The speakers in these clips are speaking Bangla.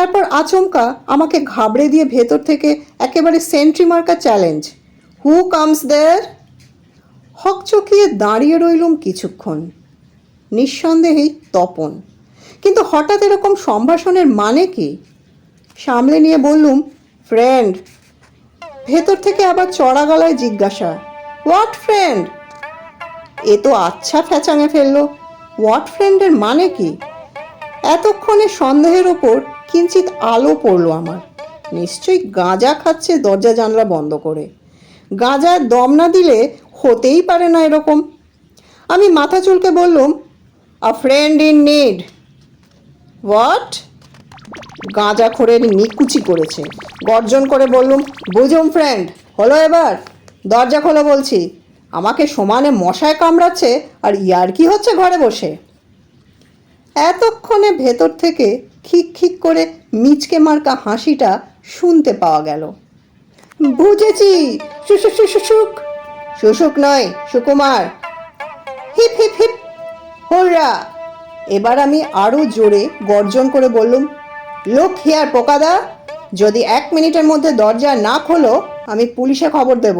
তারপর আচমকা আমাকে ঘাবড়ে দিয়ে ভেতর থেকে একেবারে সেন্ট্রি মার্কা চ্যালেঞ্জ, হু কামস দেয়ার? হকচকিয়ে দাঁড়িয়ে রইলুম কিছুক্ষণ। নিঃসন্দেহেই তপন, কিন্তু হঠাৎ এরকম সম্ভাষণের মানে কি? সামলে নিয়ে বললুম, ফ্রেন্ড। ভেতর থেকে আবার চড়া গলায় জিজ্ঞাসা, হোয়াট ফ্রেন্ড? এ তো আচ্ছা ফ্যাচাঙে ফেললো। হোয়াট ফ্রেন্ডের মানে কি? এতক্ষণে সন্দেহের ওপর কিঞ্চিত আলো পড়ল আমার। নিশ্চয়ই গাঁজা খাচ্ছে দরজা জানলা বন্ধ করে। গাঁজার দম না দিলে হতেই পারে না এরকম। আমি মাথা চুলকে বললুম, a friend in need. What? গাঁজাখোরের নিকুচি করেছে। গর্জন করে বললুম, বুঝুম ফ্রেন্ড। হলো এবার? দরজা খোলো বলছি। আমাকে সমানে মশায় কামড়াচ্ছে আর ইয়ার্কি হচ্ছে ঘরে বসে। এতক্ষণে ভেতর থেকে খিক খিক করে মিচকে মার্কা হাসিটা শুনতে পাওয়া গেল। বুঝেছি, শুশুক। শুশুক নয়, সুকুমার। Hip hip hip, হুররা। এবার আমি আরো জোরে গর্জন করে বললুম, লুক হিয়ার পোকাদা, যদি 1 মিনিটের মধ্যে দরজা না খোলো আমি পুলিশে খবর দেব।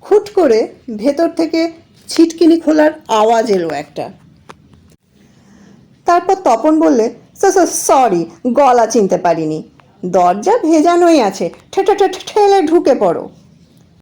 খুট করে ভেতর থেকে ছিটকিনি খোলার আওয়াজ এলো একটা। তারপর তপন বললে, সরি, গলা চিনতে পারিনি। দরজা ভেজানোই আছে, ঠেলে ঢুকে পড়ো।